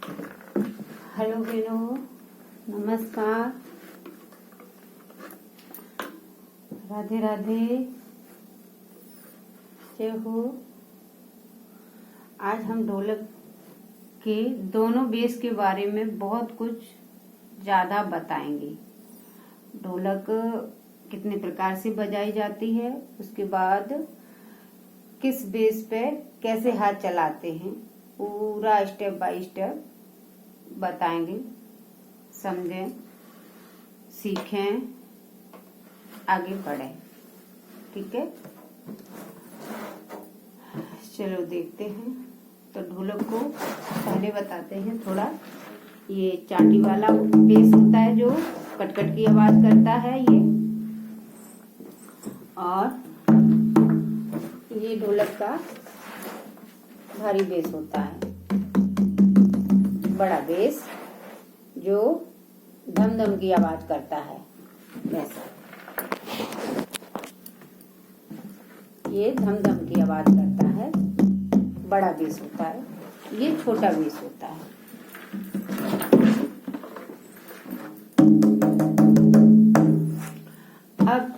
Hello बहनों, नमस्कार, राधे राधे, जय हो। आज हम ढोलक के दोनों बेस के बारे में बहुत कुछ ज़्यादा बताएंगे। ढोलक कितने प्रकार से बजाई जाती है, उसके बाद किस बेस पे कैसे हाथ चलाते हैं, पूरा स्टेप बाय स्टेप बताएंगे। समझें, सीखें, आगे बढ़ें। ठीक है, चलो देखते हैं। तो ढोलक को पहले बताते हैं थोड़ा। ये चाटी वाला बेस होता है जो कटकट की आवाज करता है ये, और ये ढोलक का भारी बेस होता है, बड़ा बेस जो धम धम की आवाज करता है। वैसा ये धम धम की आवाज करता है, बड़ा बेस होता है। ये छोटा बेस होता है। अब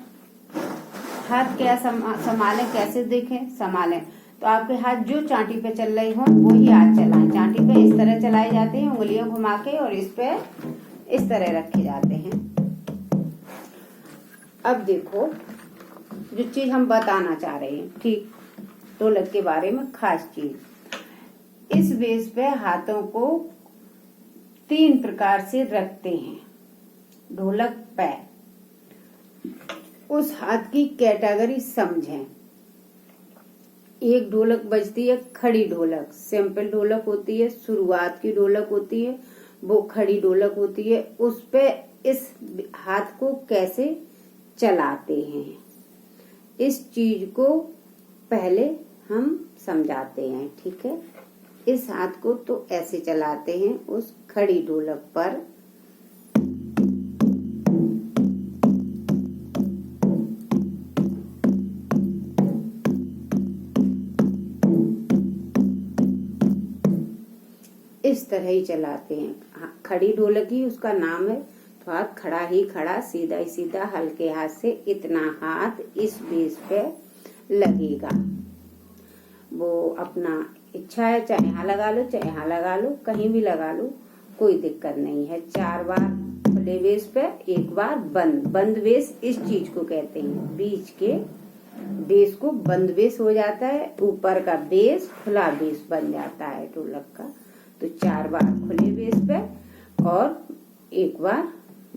हाथ क्या संभालें, कैसे देखें, संभालें तो आपके हाथ जो चांटी पे चल रही हो वो ही हाथ चलाएं। चांटी पे इस तरह चलाए जाते हैं, उंगलियां घुमा के, और इस पे इस तरह रखे जाते हैं। अब देखो, जो चीज हम बताना चाह रहे हैं, ठीक ढोलक के बारे में खास चीज, इस बेस पे हाथों को 3 प्रकार से रखते हैं। ढोलक पे उस हाथ की कैटेगरी समझें। एक ढोलक बजती है खड़ी ढोलक, सिंपल ढोलक होती है, शुरुआत की ढोलक होती है, वो खड़ी ढोलक होती है। उस पे इस हाथ को कैसे चलाते हैं, इस चीज को पहले हम समझाते हैं। ठीक है, इस हाथ को तो ऐसे चलाते हैं उस खड़ी ढोलक पर। इस तरह ही चलाते हैं। खड़ी ढोलक ही उसका नाम है। तो हाथ खड़ा ही खड़ा, सीधा ही सीधा, हल्के हाथ से इतना हाथ इस बेस पे लगेगा। वो अपना इच्छा है, चाहे यहाँ लगा लो, चाहे यहाँ लगा लो, कहीं भी लगा लो, कोई दिक्कत नहीं है। 4 बार खुले बेस पे, 1 बार बंद। बंद बेस इस चीज को कहते हैं, बीच के बेस को बंद बेस हो जाता है, ऊपर का बेस खुला बेस बन जाता है ढोलक का। तो 4 बार खुले बेस पे और 1 बार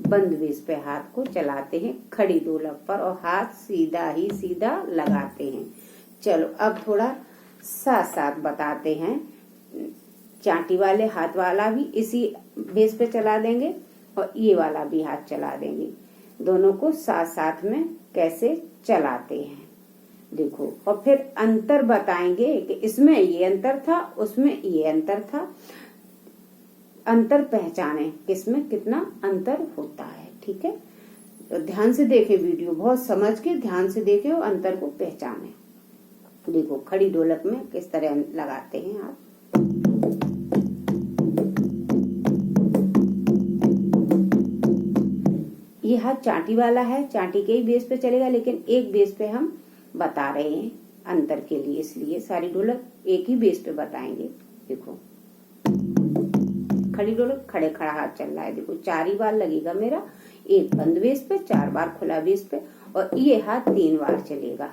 बंद बेस पे हाथ को चलाते हैं खड़ी ढोलक पर, और हाथ सीधा ही सीधा लगाते हैं। चलो अब थोड़ा साथ साथ बताते हैं। चांटी वाले हाथ वाला भी इसी बेस पे चला देंगे, और ये वाला भी हाथ चला देंगे। दोनों को साथ साथ में कैसे चलाते हैं देखो, और फिर अंतर बताएंगे कि इसमें ये अंतर था, उसमें ये अंतर था। अंतर पहचाने किसमें कितना अंतर होता है। ठीक है, तो ध्यान से देखें वीडियो, बहुत समझ के ध्यान से देखें और अंतर को पहचाने। देखो खड़ी ढोलक में किस तरह लगाते हैं आप। ये हाथ चांटी वाला है, चांटी के ही बेस पे चलेगा, लेकिन एक बेस पे हम बता रहे हैं अंतर के लिए, इसलिए सारी ढोलक एक ही बेस पे बताएंगे। देखो खड़ी ढोलक, खड़े खड़ा हाथ चल रहा है। देखो 4 ही बार लगेगा मेरा, 1 बंद बेस पे, 4 बार खुला बेस पे, और ये हाथ 3 बार चलेगा।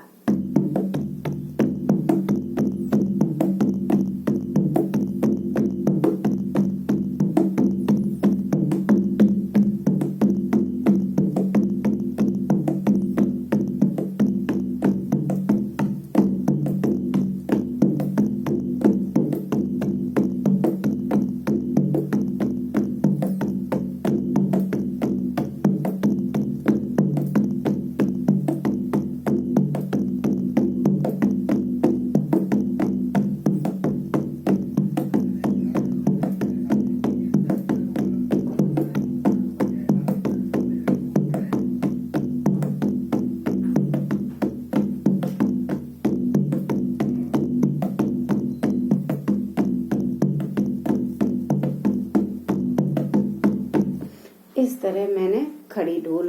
इस तरह मैंने खड़ी ढोल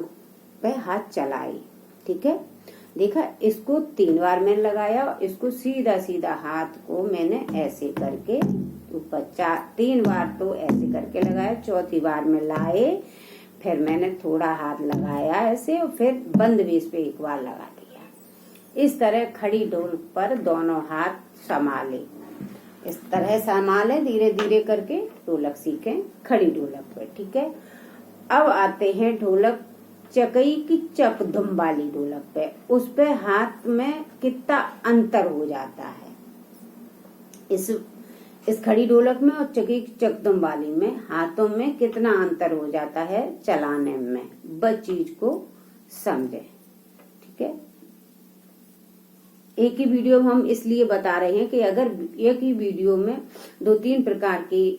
पे हाथ चलाई, ठीक है। देखा, इसको 3 बार मैंने लगाया, इसको सीधा सीधा हाथ को मैंने ऐसे करके ऊपर 3 बार तो ऐसे करके लगाया, चौथी बार में लाए, फिर मैंने थोड़ा हाथ लगाया ऐसे और फिर बंद बेस पे 1 बार लगा दिया। इस तरह खड़ी ढोल पर दोनों हाथ संभाले, इस तरह संभाले, धीरे धीरे करके ढोलक सीखें खड़ी ढोलक पर, ठीक है। अब आते हैं ढोलक चकई की चक धुम वाली ढोलक पे। उस पे हाथ में कितना अंतर हो जाता है, इस खड़ी ढोलक में और चकई की चक धुम वाली में हाथों में कितना अंतर हो जाता है चलाने में, बस चीज को समझे, ठीक है। एक ही वीडियो हम इसलिए बता रहे हैं कि अगर एक ही वीडियो में 2-3 प्रकार की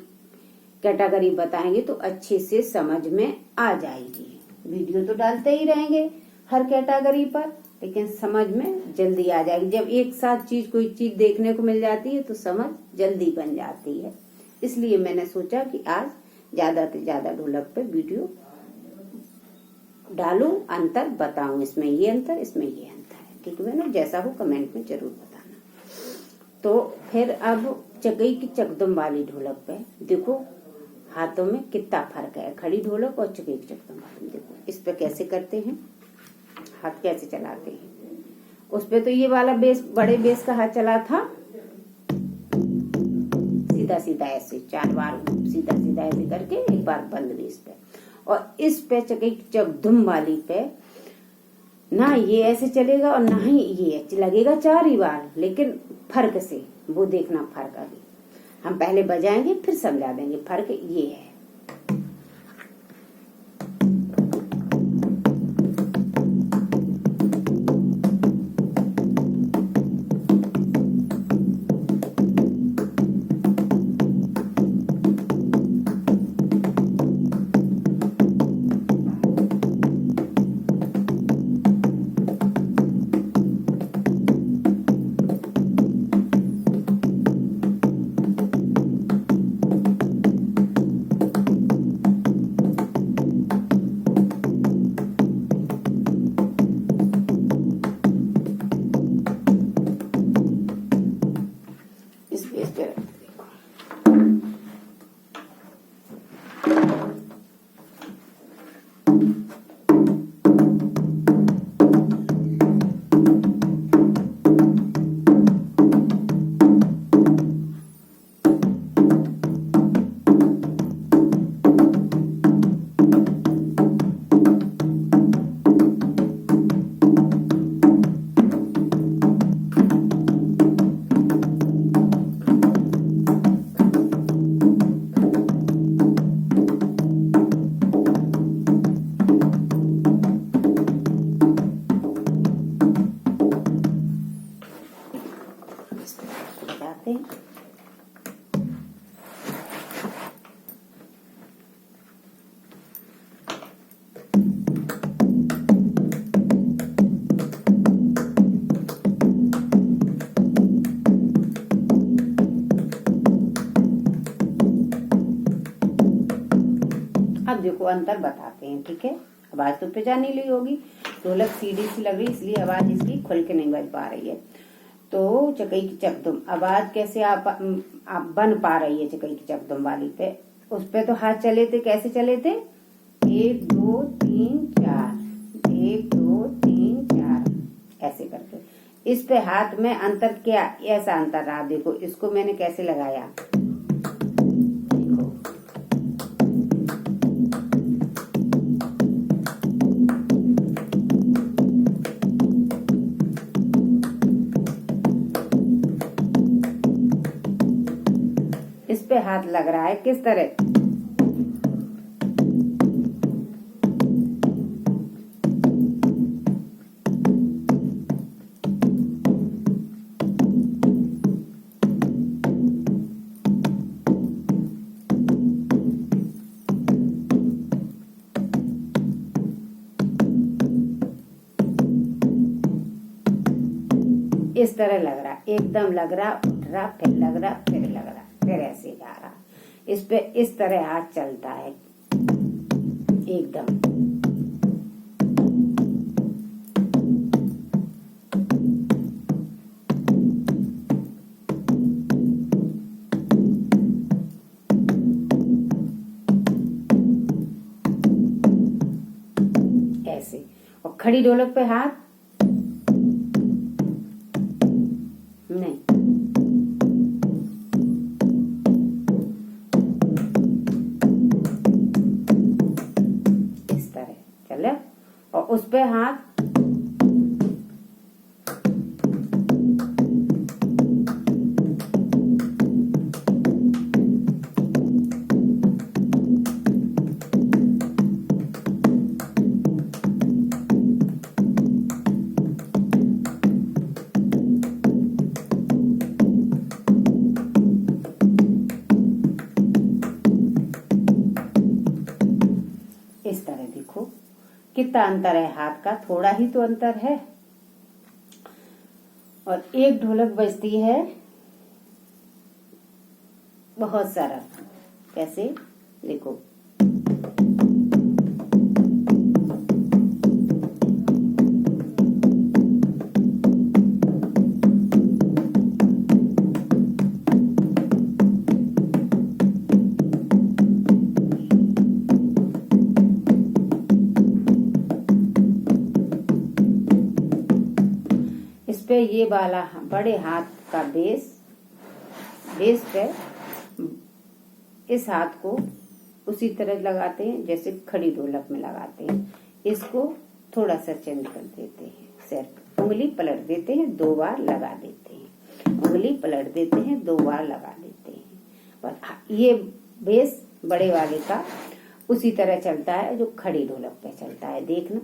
कैटेगरी बताएंगे तो अच्छे से समझ में आ जाएगी। वीडियो तो डालते ही रहेंगे हर कैटेगरी पर, लेकिन समझ में जल्दी आ जाएगी। जब एक साथ कोई चीज देखने को मिल जाती है तो समझ जल्दी बन जाती है। इसलिए मैंने सोचा कि आज ज्यादा से ज्यादा ढोलक पे वीडियो डालूं, अंतर बताऊं, इसमें ये अंतर, इसमें ये अंतर है, ठीक है ना। जैसा हो कमेंट में जरूर बताना। तो फिर अब चकई की चकदम वाली ढोलक पे देखो हाथों में कितना फर्क है, खड़ी ढोलक और चकई की चकदम वाली। देखो इस पे कैसे करते हैं, हाथ कैसे चलाते हैं। उस पे तो ये वाला बेस, बड़े बेस का हाथ चला था, सीधा सीधा ऐसे 4 बार सीधा सीधा ऐसे करके 1 बार बंद बेस पे। और इस पे चकई की चकदम वाली पे ना ये ऐसे चलेगा और ना ही ये लगेगा 4 ही बार, लेकिन फर्क से वो देखना फर्क। अभी हम पहले बजाएंगे फिर समझा देंगे फर्क ये है। बताते हैं। अब देखो अंतर बताते हैं, ठीक है। आवाज तो पहचान ही ली होगी, ढोलक सीधी सी लग रही इसलिए आवाज इसकी खुल के नहीं बज पा रही है। तो चकई की चकदम आवाज कैसे आप बन पा रही है चकई की चकदम वाली पे। उस पे तो हाथ चले थे, कैसे चले थे, 1 2 3 4, 1 2 3 4 ऐसे करके। इस पे हाथ में अंतर क्या, ऐसा अंतर रहा। देखो इसको मैंने कैसे लगाया, इस पे हाथ लग रहा है किस तरह, इस तरह लग रहा, एकदम लग रहा, उठ रहा, फिर लग रहा, फिर लग रहा, फिर ऐसे जा रहा। इस पे इस तरह हाथ चलता है, एकदम। ऐसे। और खड़ी ढोलक पे हाथ नहीं, इस तरह चले। और उस पे हाथ इस तरह। देखो कितना अंतर है, हाथ का थोड़ा ही तो अंतर है। और एक ढोलक बजती है बहुत सारा। कैसे? देखो इस पे ये वाला बड़े हाथ का बेस पे इस हाथ को उसी तरह लगाते हैं जैसे खड़ी ढोलक में लगाते हैं। इसको थोड़ा सा चेंज कर देते हैं, सिर्फ उंगली पलट देते हैं, 2 बार लगा देते हैं, उंगली पलट देते हैं, 2 बार लगा देते हैं। पर ये बेस बड़े वाले का उसी तरह चलता है जो खड़ी ढोलक पे चलता है। देखना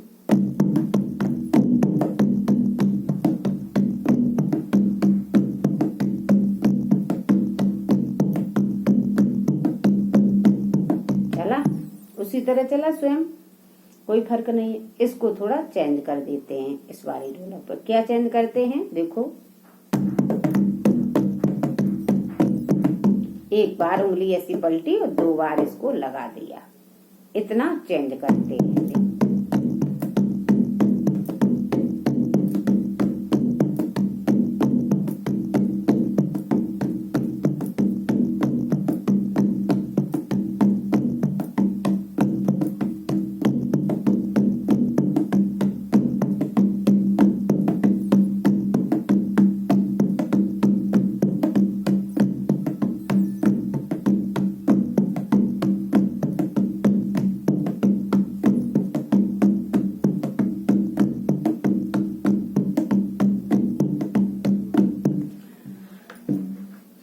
उसी तरह चला स्वयं, कोई फर्क नहीं है। इसको थोड़ा चेंज कर देते हैं इस वाली ढोलक पर। क्या चेंज करते हैं? देखो 1 बार उंगली ऐसी पलटी और 2 बार इसको लगा दिया, इतना चेंज करते हैं।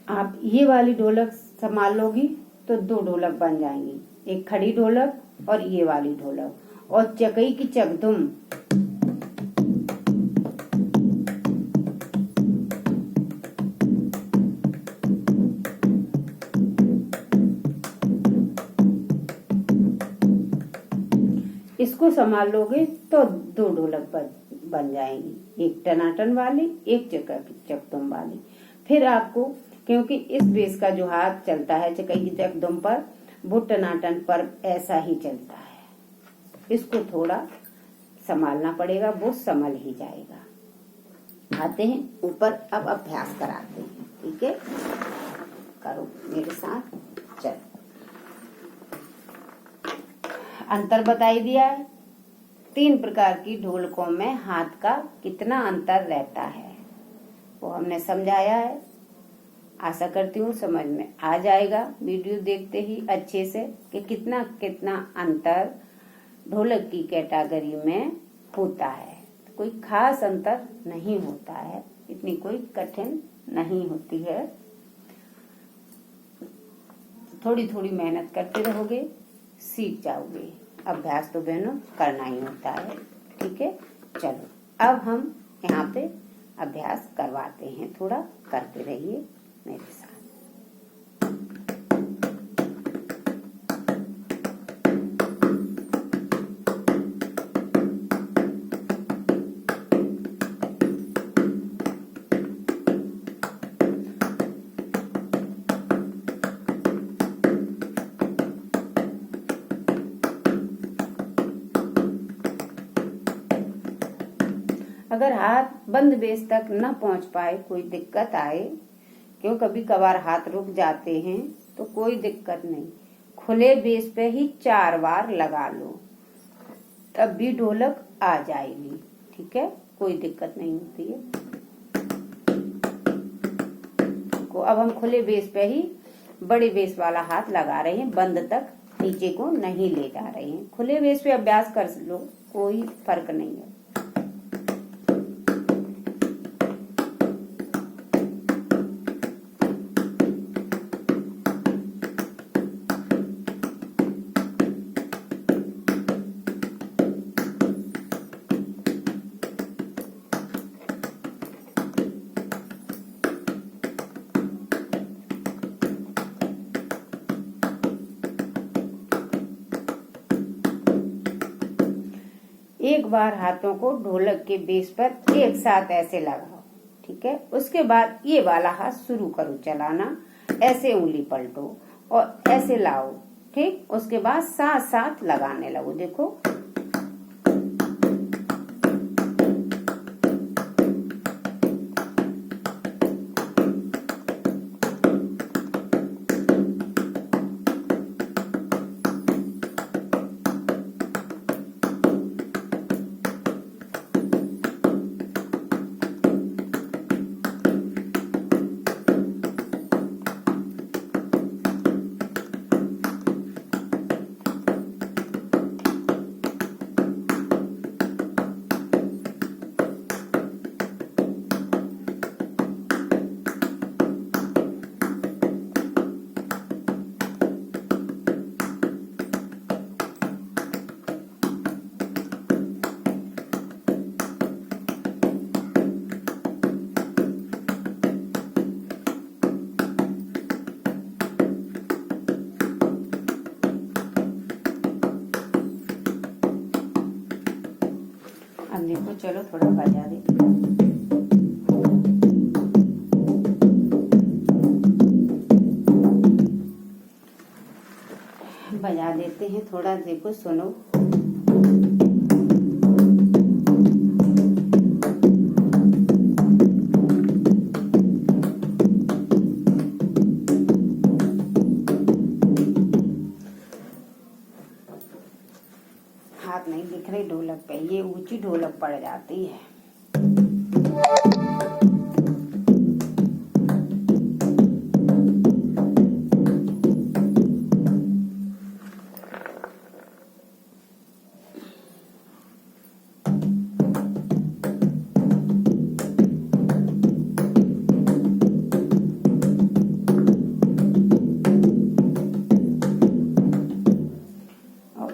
आप ये वाली ढोलक संभाल लोगी तो 2 ढोलक बन जाएंगी, एक खड़ी ढोलक और ये वाली ढोलक। और चकई की चकदुम इसको संभाल लोगे तो 2 ढोलक बन जाएंगी, एक टनाटन वाली, एक चकदुम वाली। फिर आपको, क्योंकि इस बेस का जो हाथ चलता है चकई की चकदुम पर, वो टनाटन पर ऐसा ही चलता है, इसको थोड़ा संभालना पड़ेगा, वो संभल ही जाएगा। आते हैं ऊपर, अब अभ्यास कराते हैं। ठीक है, करो मेरे साथ। चलो, अंतर बताई दिया है। 3 प्रकार की ढोलकों में हाथ का कितना अंतर रहता है वो हमने समझाया है। आशा करती हूँ समझ में आ जाएगा वीडियो देखते ही अच्छे से कि कितना कितना अंतर ढोलक की कैटेगरी में होता है। कोई खास अंतर नहीं होता है, इतनी कोई कठिन नहीं होती है। थोड़ी थोड़ी मेहनत करते रहोगे सीख जाओगे। अभ्यास तो बहनों करना ही होता है। ठीक है, चलो अब हम यहाँ पे अभ्यास करवाते हैं, थोड़ा करते रहिए मेरे साथ। अगर हाथ बंद बेस तक न पहुंच पाए, कोई दिक्कत आए, क्यों कभी कभार हाथ रुक जाते हैं, तो कोई दिक्कत नहीं, खुले बेस पे ही 4 बार लगा लो, तब भी ढोलक आ जाएगी। ठीक है, कोई दिक्कत नहीं होती है। को अब हम खुले बेस पे ही बड़े बेस वाला हाथ लगा रहे हैं, बंद तक नीचे को नहीं ले जा रहे हैं। खुले बेस पे अभ्यास कर लो, कोई फर्क नहीं है। एक बार हाथों को ढोलक के बेस पर एक साथ ऐसे लगाओ। ठीक है, उसके बाद ये वाला हाथ शुरू करो चलाना, ऐसे उंगली पलटो और ऐसे लाओ। ठीक, उसके बाद साथ साथ लगाने लगो। देखो, अब देखो, चलो थोड़ा बजा दे। बजा देते हैं थोड़ा, देखो सुनो। हाथ नहीं दिख रही ढोलक पे, ये ऊंची ढोलक पड़ जाती है।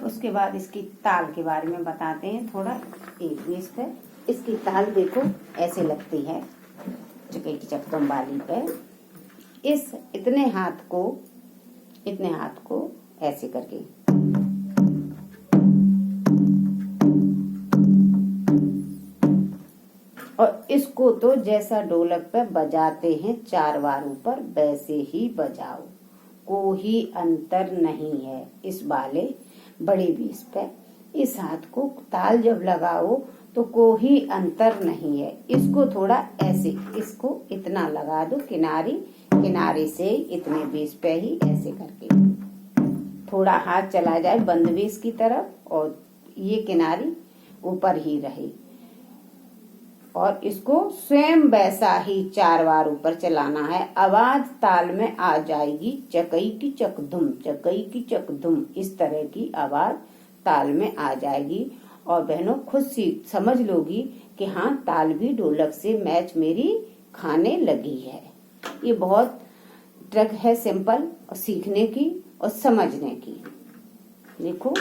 उसके बाद इसकी ताल के बारे में बताते हैं थोड़ा। एक बेस पे इसकी ताल देखो ऐसे लगती है, चकई की चक्कम वाली पे। इस इतने हाथ को ऐसे करके, और इसको तो जैसा ढोलक पे बजाते हैं 4 बार ऊपर, वैसे ही बजाओ, कोई अंतर नहीं है इस वाले बड़े बेस पे। इस हाथ को ताल जब लगाओ तो कोई अंतर नहीं है। इसको थोड़ा ऐसे, इसको इतना लगा दो, किनारे से इतने बेस पे ही ऐसे करके थोड़ा हाथ चला जाए बंद बेस की तरफ, और ये किनारी ऊपर ही रहे, और इसको स्वयं वैसा ही 4 बार ऊपर चलाना है। आवाज ताल में आ जाएगी, चकई की चकधुम, चकई की चकधुम, इस तरह की आवाज ताल में आ जाएगी। और बहनों खुद समझ लोगी कि हाँ, ताल भी ढोलक से मैच मेरी खाने लगी है। ये बहुत ट्रिक है, सिंपल, और सीखने की और समझने की। देखो,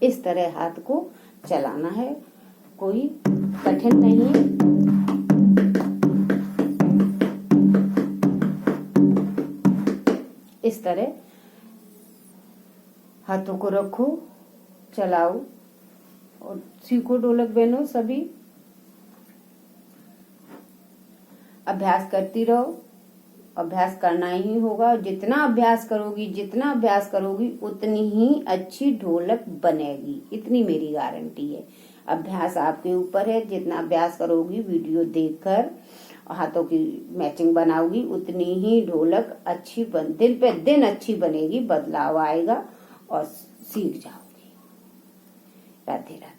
इस तरह हाथ को चलाना है, कोई कठिन नहीं है। इस तरह हाथों को रखो, चलाओ और सीखो ढोलक बहनों। सभी अभ्यास करती रहो अभ्यास करना ही होगा। जितना अभ्यास करोगी उतनी ही अच्छी ढोलक बनेगी, इतनी मेरी गारंटी है। अभ्यास आपके ऊपर है, जितना अभ्यास करोगी, वीडियो देखकर हाथों की मैचिंग बनाओगी, उतनी ही ढोलक अच्छी दिन पे दिन अच्छी बनेगी, बदलाव आएगा और सीख जाओगी। राधे राधे।